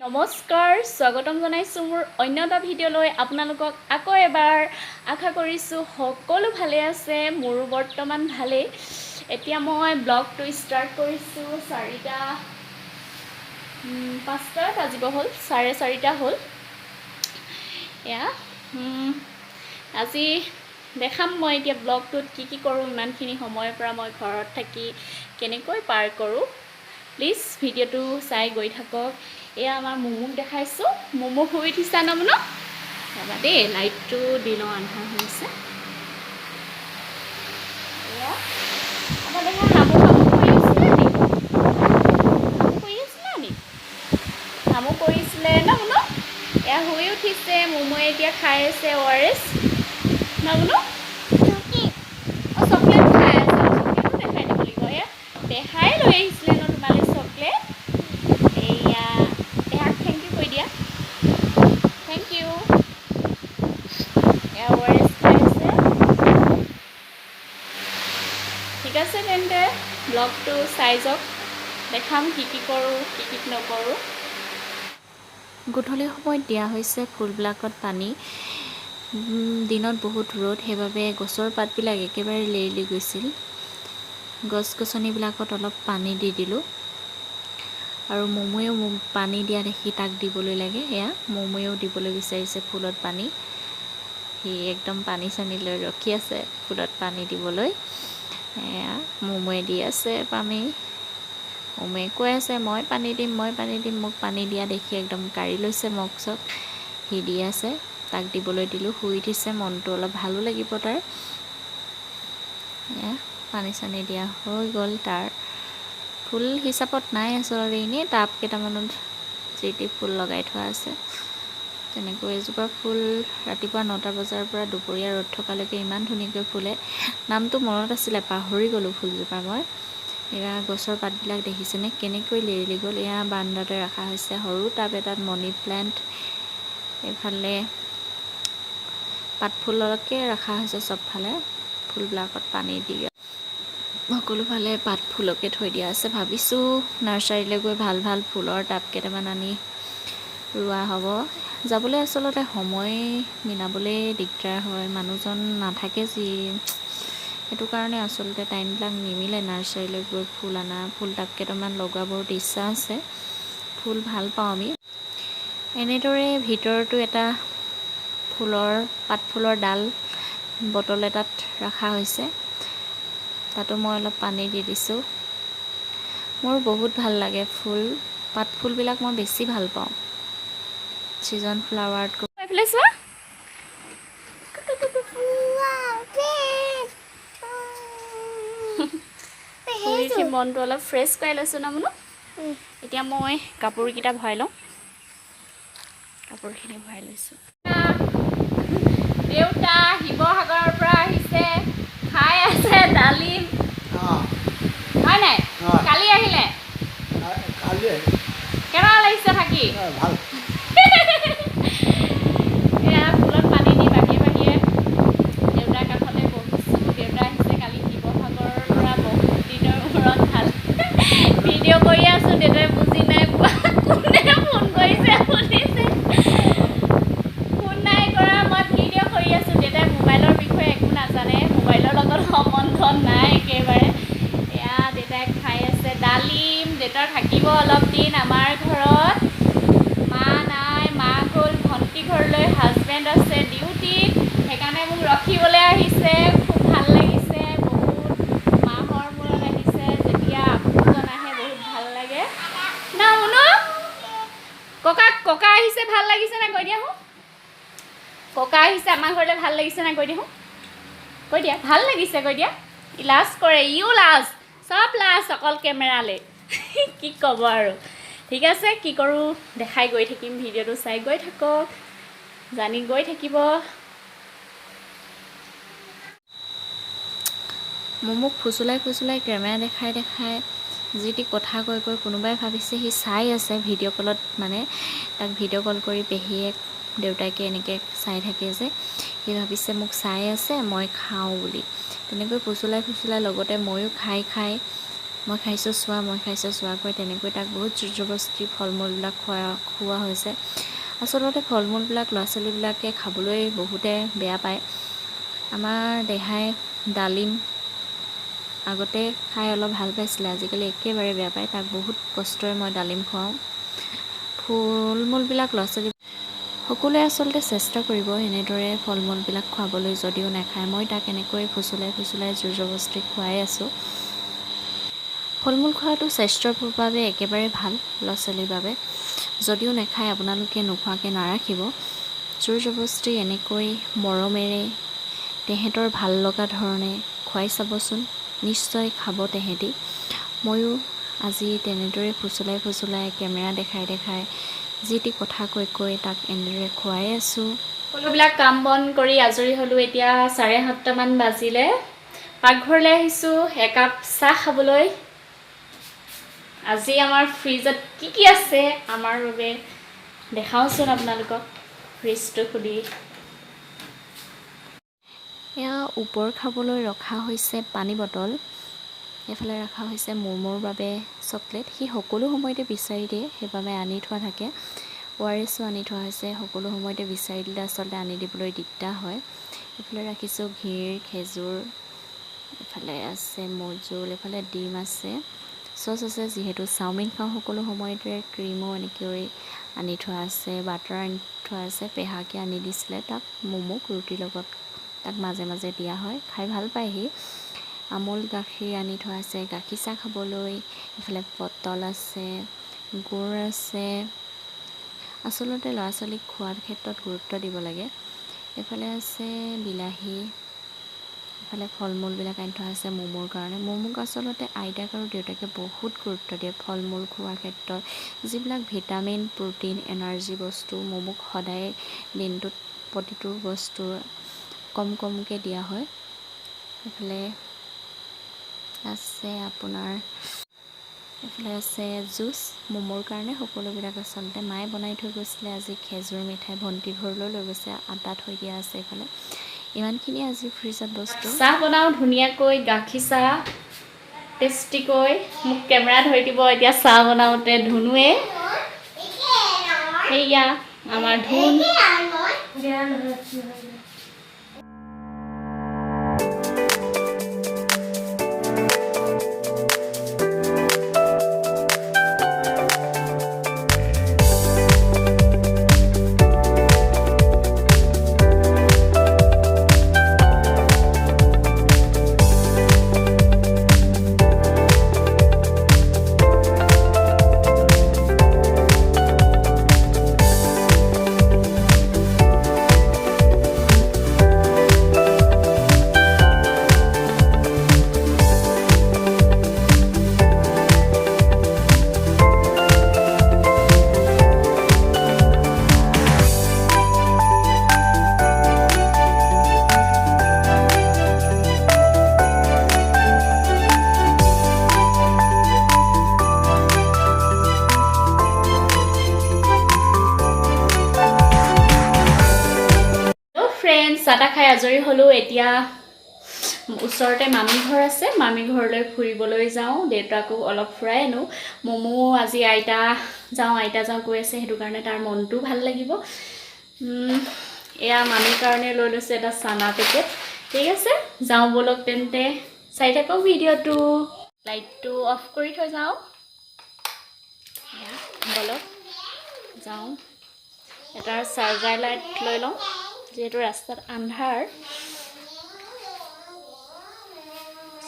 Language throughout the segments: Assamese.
নমস্কাৰ স্বাগতম জনাইছো মোৰ অন্য এটা ভিডিঅ'লৈ আপোনালোকক আকৌ এবাৰ আশা কৰিছো সকলো ভালে আছে মোৰ বৰ্তমান ভালে এতিয়া মই ব্লগটো ষ্টাৰ্ট কৰিছো 4টা 5টা বাজিব হ'ল 4:30টা হ'ল এয়া আজি দেখাম মই এতিয়া ব্লগটোত কি কৰো ইমানখিনি সময়ৰ পৰা মই ঘৰত থাকি কেনেকৈ পাৰ কৰো প্লিজ ভিডিঅ'টো চাই গৈ থাকক এয়া আমাৰ মুমুক দেখাইছো মুমু শুই উঠিছা ন মুনু ৰবা দেই লাইটটো দি লওঁ আন্ধাৰ হৈছে এয়া আমাৰ দেখা হামু কৰিছিলে ন মুনু এয়া শুই উঠিছে মুমুৱে এতিয়া খাই আছে ORS ন মুনু চকলেট খাই আছে চকলেটো দেখাই দিব লাগিব এয়া দেখাই লৈ আহিছিলে ন তোমালে চকলেট এয়া দেহাক থেংক ইউ কৈ দিয়া থেংক ইউ এয়া ORS খাই আছে ঠিক আছে তেন্তে ব্লগটো চাই যাওক দেখাম কি কৰোঁ কি নকৰোঁ গধূলি সময়ত দিয়া হৈছে ফুলবিলাকত পানী দিনত বহুত ৰ'দ সেইবাবে গছৰ পাতবিলাক একেবাৰে লেৰেলি গৈছিল গছ-গছনিবিলাকত অলপ পানী দি দিলোঁ আৰু মুমুৱেও পানী দিয়া দেখি তাক দিবলৈ লাগে এয়া মুমুৱেও দিবলৈ বিচাৰিছে ফুলত পানী সি একদম পানী চানী লৈ ৰখি আছে ফুলত পানী দিবলৈ এয়া মুমুৱে দি আছে পানী মুমুৱে কৈ আছে মই পানী দিম মোক পানী দিয়া দেখি একদম কাঢ়ি লৈছে মগ চক সি দি আছে তাক দিবলৈ দিলোঁ শুই উঠিছে মনটো অলপ ভালো লাগিব তাৰ এয়া পানী চানী দিয়া হৈ গ'ল তাৰ ফুল হিচাপত নাই আচলতে এনেই টাব কেইটামানত যি ফুল লগাই থোৱা আছে তেনেকৈ এজোপা ফুল ৰাতিপুৱা 9টা বজাৰ পৰা দুপৰীয়া ৰ'দ থকালৈকে ইমান ধুনীয়াকৈ ফুলে নামটো মনত আছিলে পাহৰি গ'লোঁ ফুলজোপা মই এয়া গছৰ পাতবিলাক দেখিছেনে কেনেকৈ লেৰেলি গ'ল এয়া বাৰান্দাতে ৰখা হৈছে সৰু টাব এটাত মনি প্লেণ্ট এইফালে পাতফুলকে ৰখা হৈছে চবফালে ফুলবিলাকত পানী দি সকলোফালে পাতফুলকে থৈ দিয়া আছে ভাবিছোঁ নাৰ্চাৰীলৈ গৈ ভাল ফুলৰ টাব কেইটামান আনি ৰোৱা হ'ব যাবলৈ আচলতে সময় মিলাবলৈ দিগদাৰ হয় মানুহজন নাথাকে যি সেইটো কাৰণে আচলতে টাইমবিলাক নিমিলে নাৰ্চাৰীলৈ গৈ ফুল আনা ফুল টাব কেইটামান লগোৱা বহুত ইচ্ছা আছে ফুল ভাল পাওঁ আমি এনেদৰে ভিতৰতো এটা পাতফুলৰ ডাল বটল এটাত ৰখা হৈছে তাতো মই অলপ পানী দি দিছোঁ মোৰ বহুত ভাল লাগে পাতফুলবিলাক মই বেছি ভাল পাওঁ ছিজন ফ্লাৱাৰতকৈ এইফালে চোৱা মনটো অলপ ফ্ৰেছ কৰি লৈছোঁ ন মুনু এতিয়া মই কাপোৰকেইটা ভৰাই লওঁ কাপোৰখিনি ভৰাই লৈছোঁ দেউতা শিৱসাগৰৰ পৰা আহিছে খাই আছে ডালিম হয় নাই কালি আহিলে কেনেকুৱা লাগিছে থাকি এয়া ফুলত পানী দি বাহিৰে দেউতাৰ কাষতে বহিছোঁ দেউতা আহিছে কালি শিৱসাগৰৰ পৰা বহুত দিনৰ মূৰত ভাল ভিডিঅ' কৰি আছোঁ দেউতাই বুজি নাই পোৱা কোনে ফোন কৰিছে শুনিছে ফোন নাই কৰা মই ভিডিঅ' কৰি আছোঁ দেউতাই মোবাইলৰ বিষয়ে একো নাজানে মোবাইলৰ লগত সম্বন্ধ নাই একেবাৰে এয়া দেউতাই খাই আছে ডালিম দেউতাৰ থাকিব অলপ দিন আমাৰ ঘৰত মা নাই মা গ'ল ভণ্টি ঘৰলৈ হাজবেণ্ড আছে ডিউটিত সেইকাৰণে মোক ৰখিবলৈ আহিছে খুব ভাল লাগিছে বহুত মাহৰ মূৰত আহিছে যেতিয়া আপোনজন আহে বহুত ভাল লাগে ন মুনু ককা আহিছে ভাল লাগিছে না কৈ দিয়া হো ককা আহিছে আমাৰ ঘৰলৈ ভাল লাগিছে না কৈ দিয়া হো কৈ দিয়া ভাল লাগিছে কৈ দিয়া লাজ কৰে ইও লাজ চব লাজ অকল কেমেৰালৈ কি ক'ব আৰু ঠিক আছে কি কৰোঁ দেখাই গৈ থাকিম ভিডিঅ'টো চাই গৈ থাকক জানি গৈ থাকিব মোক ফুচুলাই কেমেৰা দেখাই যি টি কথা কৈ কোনোবাই ভাবিছে সি চাই আছে ভিডিঅ' কলত মানে তাক ভিডিঅ' কল কৰি পেহীয়েক দেউতাকে এনেকৈ চাই থাকে যে সি ভাবিছে মোক চাই আছে মই খাওঁ বুলি তেনেকৈ ফুচুলাই লগতে ময়ো খাই মই খাইছোঁ চোৱাকৈ তেনেকৈ তাক বহুত জবৰদস্তি ফল মূলবিলাক খোৱা হৈছে। আচলতে ফল মূলবিলাক ল'ৰা ছোৱালীবিলাকে খাবলৈ বহুতে বেয়া পায়। আমাৰ দেহাই ডালিম আগতে খাই অলপ ভাল পাইছিলে, আজিকালি একেবাৰে বেয়া পায়। তাক বহুত কষ্টৰে মই ডালিম খুৱাওঁ। ফল মূলবিলাক ল'ৰা ছোৱালী সকলোৱে আচলতে চেষ্টা কৰিব এনেদৰে ফল মূলবিলাক খুৱাবলৈ, যদিও নাখায়। মই তাক এনেকৈ ফুচুলাই জোৰ জবৰদস্তি খুৱাই আছোঁ। ফল মূল খোৱাটো স্বাস্থ্যৰ বাবে একেবাৰে ভাল ল'ৰা ছোৱালীৰ বাবে। যদিও নাখায় আপোনালোকে নোখোৱাকৈ নাৰাখিব। জোৰ জবৰদস্তি এনেকৈ মৰমেৰে তেহেঁতৰ ভাল লগা ধৰণে খুৱাই চাবচোন, নিশ্চয় খাব তেহেঁতি। ময়ো আজি তেনেদৰে ফুচুলাই কেমেৰা দেখাই যি টি কথা কৈ তাক এনেদৰে খুৱাই আছোঁ। সকলোবিলাক কাম বন কৰি আজৰি হ'লোঁ। এতিয়া 7:30মান বাজিলে। পাকঘৰলৈ আহিছোঁ একাপ চাহ খাবলৈ। আজি আমাৰ ফ্ৰিজত কি আছে আমাৰ বাবে দেখাওঁচোন আপোনালোকক, ফ্ৰিজটো খুলি। এয়া ওপৰ খাবলৈ ৰখা হৈছে পানী বটল, এইফালে ৰখা হৈছে মোৰ বাবে চকলেট। সি সকলো সময়তে বিচাৰি দিয়ে, সেইবাবে আনি থোৱা থাকে। ORSও আনি থোৱা হৈছে, সকলো সময়তে বিচাৰি দিলে আচলতে আনি দিবলৈ দিগদাৰ হয়। এইফালে ৰাখিছোঁ খেজুৰ, এইফালে আছে মৌজোল, এইফালে ডিম আছে, চচ আছে। যিহেতু চাওমিন খাওঁ সকলো সময়তে, ক্ৰীমো এনেকৈ আনি থোৱা আছে, বাটাৰ আনি থোৱা আছে। পেহাকে আনি দিছিলে তাক ম'ম'ক ৰুটিৰ লগত, তাক মাজে মাজে দিয়া হয়, খাই ভাল পায় সি। আমুল গাখীৰ আনি থোৱা আছে গাখীৰ চাহ খাবলৈ। এইফালে পটল আছে, গুড় আছে। আচলতে ল'ৰা ছোৱালীক খোৱাৰ ক্ষেত্ৰত গুৰুত্ব দিব লাগে। এইফালে আছে বিলাহী, এইফালে ফল মূলবিলাক আনি থোৱা আছে ম'ম'ৰ কাৰণে। ম'ম'ক আচলতে আইতাক আৰু দেউতাকে বহুত গুৰুত্ব দিয়ে ফল মূল খোৱাৰ ক্ষেত্ৰত। যিবিলাক ভিটামিন, প্ৰ'টিন, এনাৰ্জি বস্তু ম'ম'ক সদায় দিনটোত প্ৰতিটো বস্তু কমকৈ দিয়া হয়। এইফালে আছে আপোনাৰ, এইফালে আছে জুচ ম'ম'ৰ কাৰণে। সকলোবিলাক আচলতে মায়ে বনাই থৈ গৈছিলে। আজি খেজুৰ মিঠাই ভণ্টি ঘৰলৈ লৈ গৈছে, আটা থৈ দিয়া আছে। এইফালে ইমানখিনি আজি ফ্ৰিজত বস্তু। চাহ বনাওঁ ধুনীয়াকৈ, গাখীৰ চাহ টেষ্টিকৈ। মোক কেমেৰা ধৰি দিব এতিয়া চাহ বনাওঁতে ধুনুৱে। সেয়া আমাৰ ধুন। চাহ তাহ খাই আজৰি হ'লোঁ। এতিয়া ওচৰতে মামী ঘৰ আছে, মামী ঘৰলৈ ফুৰিবলৈ যাওঁ। দেউতাকো অলপ ফুৰাই আনো। মমো আজি আইতা যাওঁ কৈ আছে, সেইটো কাৰণে তাৰ মনটো ভাল লাগিব। এয়া মামীৰ কাৰণে লৈ লৈছে এটা চানা পেকেট। ঠিক আছে, যাওঁ বলক তেন্তে, চাই থাকক ভিডিঅ'টো। লাইটটো অফ কৰি থৈ যাওঁ, বলক যাওঁ। এটা চাৰ্জাৰ লাইট লৈ লওঁ, যিহেতু ৰাস্তাত আন্ধাৰ।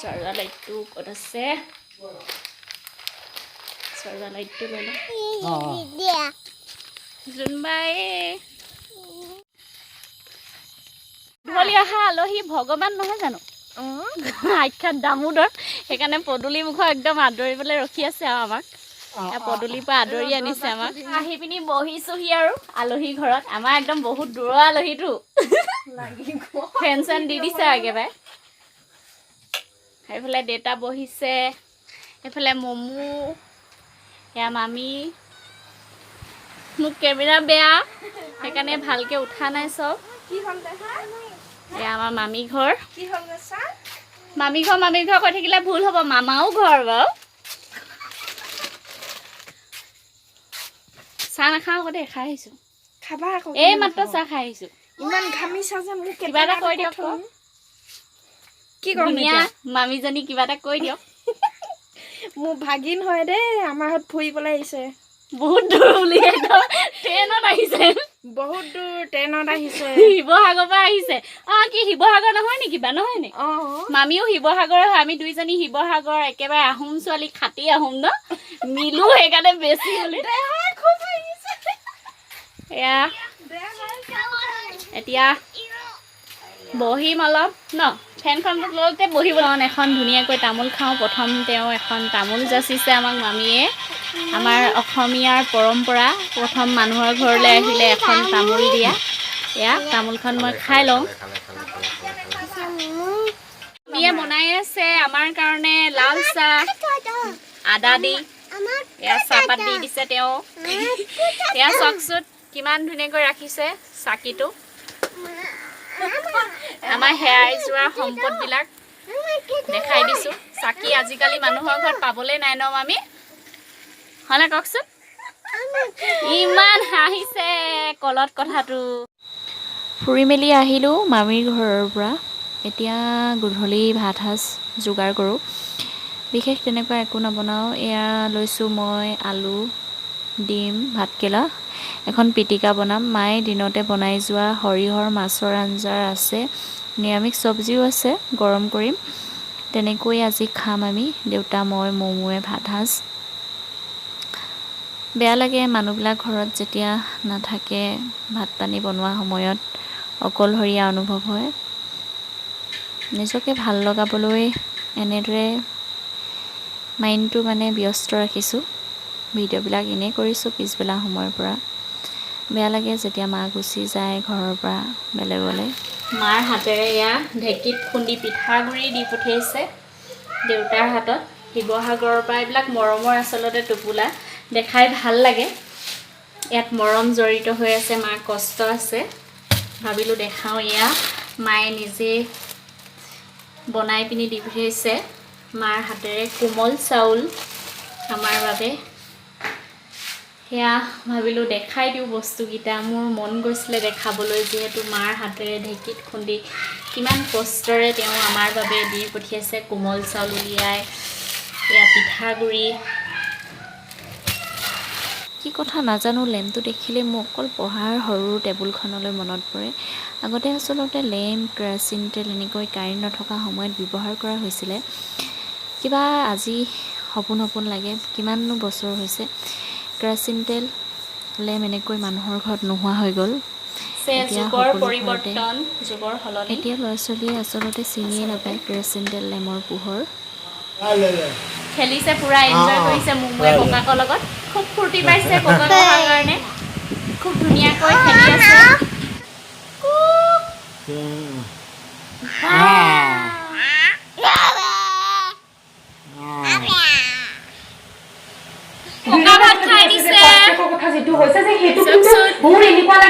চাৰ্জাৰ লাইটটো ক'ত আছে? চাৰ্জাৰ লাইটটো লৈ লওঁ। জোনবাই ধলি অহা আলহী ভগৱান নহয় জানো? আখ্যাত দামোদৰ, সেইকাৰণে পদূলি মুখৰ একদম আদৰিবলৈ ৰখি আছে আৰু আমাক। পদূলিৰ পৰা আদৰি আনিছে আমাক। আহি পিনি বহিছোহি আৰু আলহী ঘৰত। আমাৰ একদম বহুত দূৰৰ আলহীটো, ফেন চেন দি দিছে একেবাৰে। সেইফালে দেউতা বহিছে, এইফালে মমো, এয়া মামী। মোক কেমেৰা বেয়া, সেইকাৰণে ভালকৈ উঠা নাই চব। এয়া আমাৰ মামী ঘৰ। মামী ঘৰ কৈ থাকিলে ভুল হ'ব, মামাও ঘৰ বাৰু। চাহ নাখাওঁ আকৌ দেই খাই আহিছোঁ খাবা আকৌ এই মাত্ৰ চাহ খাই আহিছোঁ ইমান ঘামিছা যে মোক কিবা এটা কৈ দিয়ক কি কম ধুনীয়া মামীজনী কিবা এটা কৈ দিয়ক মোৰ ভাগিন হয় দেই আমাৰ ঘৰত ফুৰিবলৈ আহিছে বহুত দূৰ বুলি একদম ট্ৰেইনত আহিছে বহুত দূৰ ট্ৰেইনত আহিছে শিৱসাগৰৰ পৰা আহিছে কি শিৱসাগৰ নহয় নেকি বা নহয় নে মামীও শিৱসাগৰৰ হয় আমি দুইজনী শিৱসাগৰ একেবাৰে আহোম ছোৱালী খাটি আহোম ন মিলো সেইকাৰণে বেছি হ'লে এয়া এতিয়া বহিম অলপ ন ফেনখন লওঁতে বহিব এখন ধুনীয়াকৈ তামোল খাওঁ প্ৰথম তেওঁ এখন তামোল যাচিছে আমাক মামীয়ে আমাৰ অসমীয়াৰ পৰম্পৰা প্ৰথম মানুহৰ ঘৰলৈ আহিলে এখন তামোল দিয়া এয়া তামোলখন মই খাই লওঁ মামীয়ে বনাই আছে আমাৰ কাৰণে লাল চাহ আদা দি এয়া চাহপাত দি দিছে তেওঁ এয়া চাওকচোন কিমান ধুনীয়াকৈ ৰাখিছে চাকিটো আমাৰ হেৰাই যোৱা সম্পদবিলাক দেখাই দিছোঁ চাকি আজিকালি মানুহৰ ঘৰত পাবলৈ নাই ন মামী হয়নে কওকচোন ইমান হাঁহিছে কলত কথাটো ফুৰি মেলি আহিলোঁ মামীৰ ঘৰৰ পৰা এতিয়া গধূলি ভাত সাজ যোগাৰ কৰোঁ বিশেষ তেনেকুৱা একো নবনাওঁ এয়া লৈছোঁ মই আলু ডিম ভাতকেৰেলা এখন পিটিকা বনাম মায়ে দিনতে বনাই যোৱা সৰিয়হৰ মাছৰ আঞ্জাৰ আছে নিৰামিষ চব্জিও আছে গৰম কৰিম তেনেকৈ আজি খাম আমি দেউতা মই মমুৱে ভাত সাজ বেয়া লাগে মানুহবিলাক ঘৰত যেতিয়া নাথাকে ভাত পানী বনোৱা সময়ত অকলশৰীয়া অনুভৱ হয় নিজকে ভাল লগাবলৈ এনেদৰে মাইণ্ডটো মানে ব্যস্ত ৰাখিছোঁ ভিডিঅ'বিলাক এনেই কৰিছোঁ পিছবেলা সময়ৰ পৰা বেয়া লাগে যেতিয়া মা গুচি যায় ঘৰৰ পৰা বেলেগলৈ মাৰ হাতেৰে এয়া ঢেঁকীত খুন্দি পিঠাগুড়ি দি পঠিয়াইছে দেউতাৰ হাতত শিৱসাগৰৰ পৰা এইবিলাক মৰমৰ আচলতে টোপোলা দেখাই ভাল লাগে ইয়াত মৰম জড়িত হৈ আছে মাৰ কষ্ট আছে ভাবিলোঁ দেখাওঁ এয়া মায়ে নিজে বনাই পিনি দি পঠিয়াইছে মাৰ হাতেৰে কোমল চাউল আমাৰ বাবে সেয়া ভাবিলোঁ দেখাই দিওঁ বস্তুকেইটা মোৰ মন গৈছিলে দেখাবলৈ যিহেতু মাৰ হাতেৰে ঢেঁকীত খুন্দি কিমান কষ্টৰে তেওঁ আমাৰ বাবে দি পঠিয়াইছে কোমল চাউল উলিয়াই এয়া পিঠাগুড়ি কি কথা নাজানো লেম্পটো দেখিলে মোৰ অকল পঢ়াৰ সৰু টেবুলখনলৈ মনত পৰে আগতে আচলতে লেম্প কেৰাচিন তেল এনেকৈ কাৰেণ্ট নথকা সময়ত ব্যৱহাৰ কৰা হৈছিলে কিবা আজি সপোন সপোন লাগে কিমাননো বছৰ হৈছে কেৰাচিন তেল লেম্প এনেকৈ মানুহৰ ঘৰত নোহোৱা হৈ গ'ল এতিয়া ল'ৰা ছোৱালীয়ে আচলতে চিনিয়ে নাপায় কেৰাচিন তেল লেম্পৰ পোহৰ খেলিছে পুৰা এনজয় কৰিছে মুম্বাই ককাকৰ লগত খুব ফূৰ্তি পাইছে ককাক অহাৰ কাৰণে খুব ধুনীয়াকৈ খেলি আছে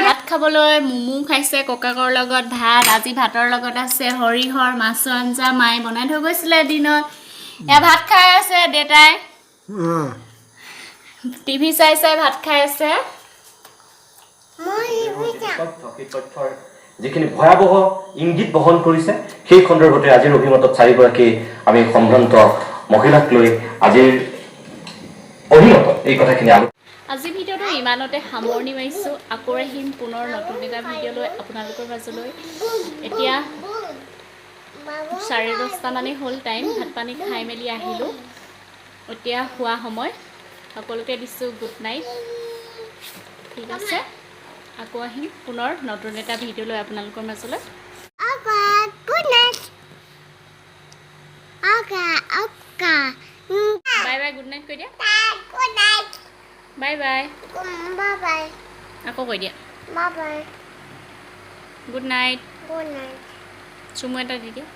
ভাত খাবলৈ মমো খাইছে ককাকৰ লগত ভাত আজি ভাতৰ লগত আছে সৰিয়হৰ মাছৰ আঞ্জা মায়ে বনাই থৈ গৈছিলে দিনত এয়া ভাত খাই আছে দেউতাই টিভি চাই চাই ভাত খাই আছে যিখিনি ভয়াবহ ইংগিত বহন কৰিছে সেই সন্দৰ্ভতে আজিৰ অভিমতত চাৰিগৰাকী আমি সম্ভ্ৰান্ত মহিলাক লৈ আজিৰ অভিমতত এই কথাখিনি আজি ভিডিঅ'টো ইমানতে সামৰণি মাৰিছোঁ আকৌ আহিম পুনৰ নতুন এটা ভিডিঅ' লৈ আপোনালোকৰ মাজলৈ এতিয়া 10:30 মানেই হ'ল টাইম ভাত পানী খাই মেলি আহিলোঁ এতিয়া শোৱা সময় সকলোকে দিছোঁ গুড নাইট ঠিক আছে আকৌ আহিম পুনৰ নতুন এটা ভিডিঅ' লৈ আপোনালোকৰ মাজলৈ বাই বাই গুড নাইট কৈ দিয়া বাই বাই আকৌ কৈ দিয়া গুড নাইট চুমু এটা দি দিয়া